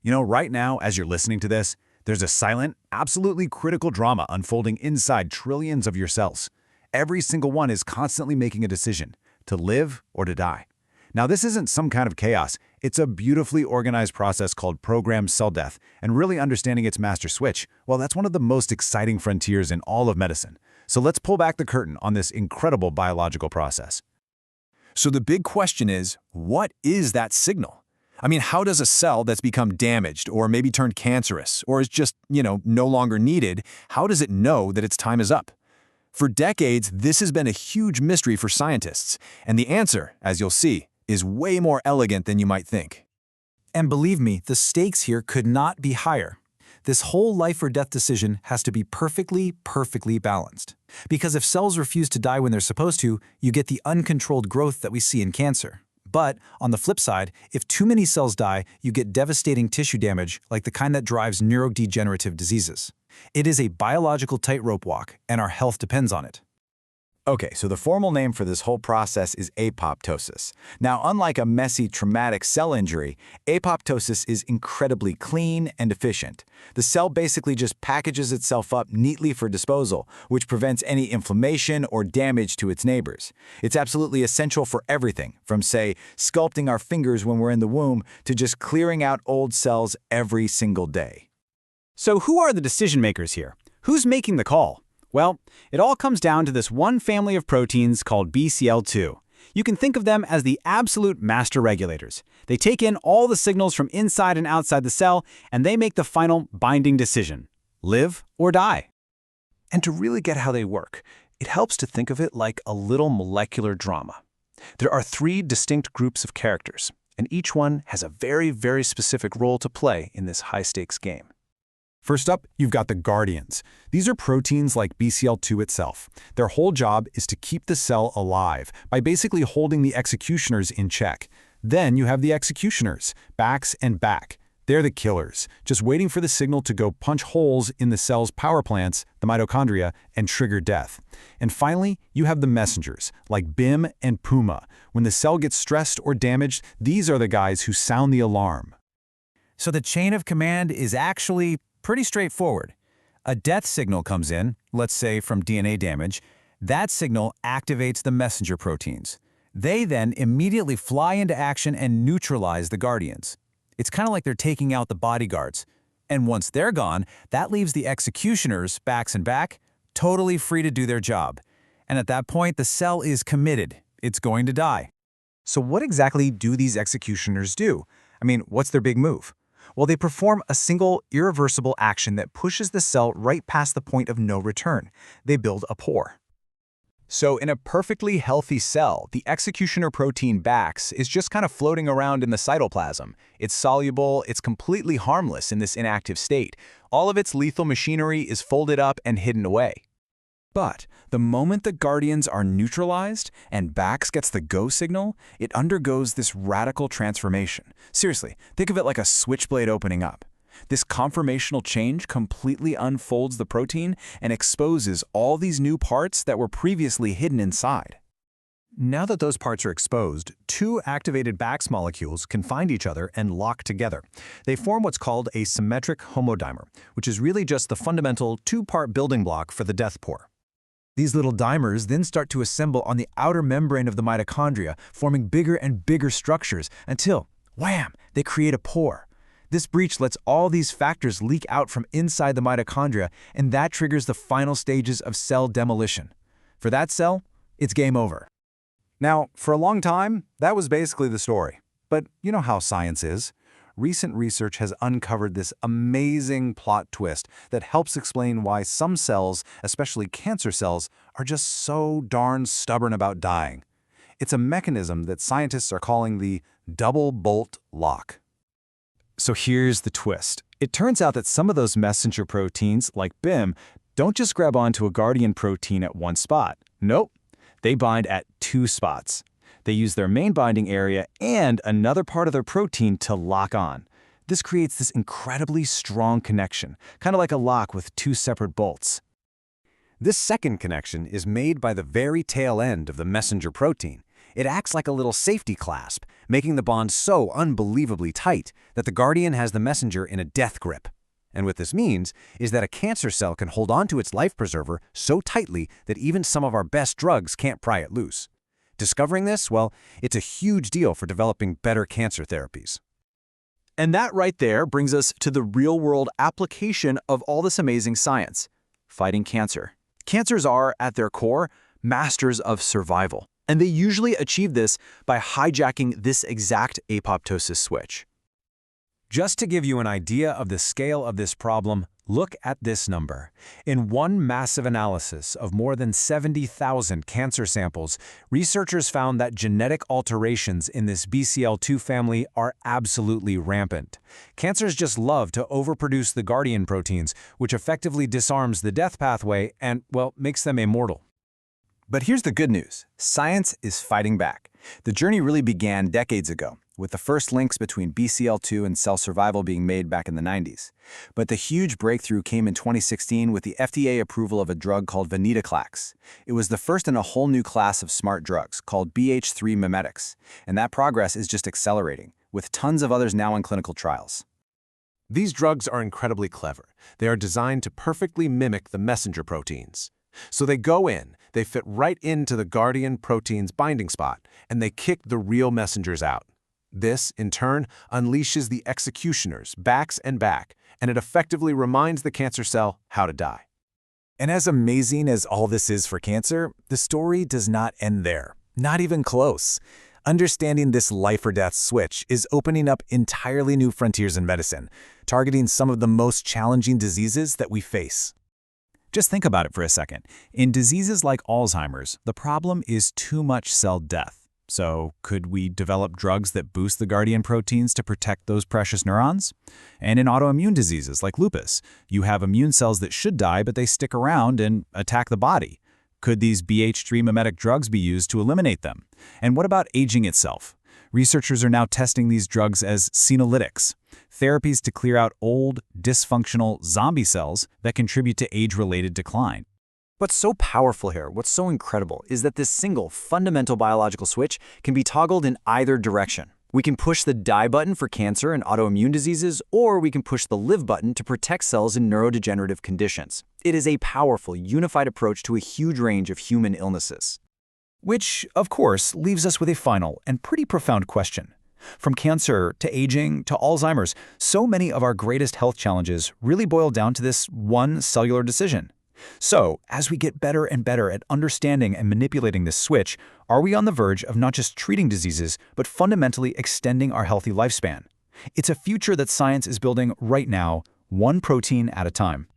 Right now, as you're listening to this, there's a silent, absolutely critical drama unfolding inside trillions of your cells. Every single one is constantly making a decision to live or to die. Now, this isn't some kind of chaos. It's a beautifully organized process called programmed cell death, and really understanding its master switch, well, that's one of the most exciting frontiers in all of medicine. So let's pull back the curtain on this incredible biological process. So the big question is, what is that signal? I mean, how does a cell that's become damaged or maybe turned cancerous or is just, no longer needed, how does it know that its time is up? For decades, this has been a huge mystery for scientists, and the answer, as you'll see, is way more elegant than you might think. And believe me, the stakes here could not be higher. This whole life or death decision has to be perfectly balanced. Because if cells refuse to die when they're supposed to, you get the uncontrolled growth that we see in cancer. But on the flip side, if too many cells die, you get devastating tissue damage like the kind that drives neurodegenerative diseases. It is a biological tightrope walk, and our health depends on it. Okay, so the formal name for this whole process is apoptosis. Now, unlike a messy, traumatic cell injury, apoptosis is incredibly clean and efficient. The cell basically just packages itself up neatly for disposal, which prevents any inflammation or damage to its neighbors. It's absolutely essential for everything, from, say, sculpting our fingers when we're in the womb to just clearing out old cells every single day. So who are the decision makers here? Who's making the call? Well, it all comes down to this one family of proteins called BCL2. You can think of them as the absolute master regulators. They take in all the signals from inside and outside the cell, and they make the final binding decision: live or die. And to really get how they work, it helps to think of it like a little molecular drama. There are 3 distinct groups of characters, and each one has a very specific role to play in this high-stakes game. First up, you've got the guardians. These are proteins like BCL2 itself. Their whole job is to keep the cell alive by basically holding the executioners in check. Then you have the executioners, Bax and Bak. They're the killers, just waiting for the signal to go punch holes in the cell's power plants, the mitochondria, and trigger death. And finally, you have the messengers, like BIM and Puma. When the cell gets stressed or damaged, these are the guys who sound the alarm. So the chain of command is actually pretty straightforward. A death signal comes in, let's say from DNA damage. That signal activates the messenger proteins. They then immediately fly into action and neutralize the guardians. It's kind of like they're taking out the bodyguards. And once they're gone, that leaves the executioners, Bax and Bak, totally free to do their job. And at that point, the cell is committed. It's going to die. So what exactly do these executioners do? I mean, what's their big move? Well, they perform a single, irreversible action that pushes the cell right past the point of no return. They build a pore. So in a perfectly healthy cell, the executioner protein Bax is just kind of floating around in the cytoplasm. It's soluble, it's completely harmless in this inactive state. All of its lethal machinery is folded up and hidden away. But the moment the guardians are neutralized and Bax gets the go signal, it undergoes this radical transformation. Seriously, think of it like a switchblade opening up. This conformational change completely unfolds the protein and exposes all these new parts that were previously hidden inside. Now that those parts are exposed, 2 activated Bax molecules can find each other and lock together. They form what's called a symmetric homodimer, which is really just the fundamental 2-part building block for the death pore. These little dimers then start to assemble on the outer membrane of the mitochondria, forming bigger and bigger structures until, wham, they create a pore. This breach lets all these factors leak out from inside the mitochondria, and that triggers the final stages of cell demolition. For that cell, it's game over. Now, for a long time, that was basically the story. But you know how science is. Recent research has uncovered this amazing plot twist that helps explain why some cells, especially cancer cells, are just so darn stubborn about dying. It's a mechanism that scientists are calling the double bolt lock. So here's the twist. It turns out that some of those messenger proteins, like BIM, don't just grab onto a guardian protein at one spot. Nope, they bind at 2 spots. They use their main binding area and another part of their protein to lock on. This creates this incredibly strong connection, kind of like a lock with 2 separate bolts. This second connection is made by the very tail end of the messenger protein. It acts like a little safety clasp, making the bond so unbelievably tight that the Guardian has the messenger in a death grip. And what this means is that a cancer cell can hold on to its life preserver so tightly that even some of our best drugs can't pry it loose. Discovering this, well, it's a huge deal for developing better cancer therapies. And that right there brings us to the real-world application of all this amazing science: fighting cancer. Cancers are, at their core, masters of survival, and they usually achieve this by hijacking this exact apoptosis switch. Just to give you an idea of the scale of this problem, look at this number. In one massive analysis of more than 70,000 cancer samples, researchers found that genetic alterations in this BCL2 family are absolutely rampant. Cancers just love to overproduce the Guardian proteins, which effectively disarms the death pathway and, well, makes them immortal. But here's the good news. Science is fighting back. The journey really began decades ago, with the first links between BCL2 and cell survival being made back in the 90s. But the huge breakthrough came in 2016 with the FDA approval of a drug called venetoclax. It was the first in a whole new class of smart drugs called BH3 mimetics, and that progress is just accelerating, with tons of others now in clinical trials. These drugs are incredibly clever. They are designed to perfectly mimic the messenger proteins. So they go in, they fit right into the Guardian protein's binding spot, and they kick the real messengers out. This, in turn, unleashes the executioners back and back, and it effectively reminds the cancer cell how to die. And as amazing as all this is for cancer, the story does not end there. Not even close. Understanding this life-or-death switch is opening up entirely new frontiers in medicine, targeting some of the most challenging diseases that we face. Just think about it for a second. In diseases like Alzheimer's, the problem is too much cell death. So could we develop drugs that boost the Guardian proteins to protect those precious neurons? And in autoimmune diseases like lupus, you have immune cells that should die, but they stick around and attack the body. Could these BH3 mimetic drugs be used to eliminate them? And what about aging itself? Researchers are now testing these drugs as senolytics, therapies to clear out old, dysfunctional zombie cells that contribute to age-related decline. What's so powerful here, what's so incredible, is that this single fundamental biological switch can be toggled in either direction. We can push the die button for cancer and autoimmune diseases, or we can push the live button to protect cells in neurodegenerative conditions. It is a powerful, unified approach to a huge range of human illnesses. Which, of course, leaves us with a final and pretty profound question. From cancer to aging to Alzheimer's, so many of our greatest health challenges really boil down to this one cellular decision. So, as we get better and better at understanding and manipulating this switch, are we on the verge of not just treating diseases, but fundamentally extending our healthy lifespan? It's a future that science is building right now, one protein at a time.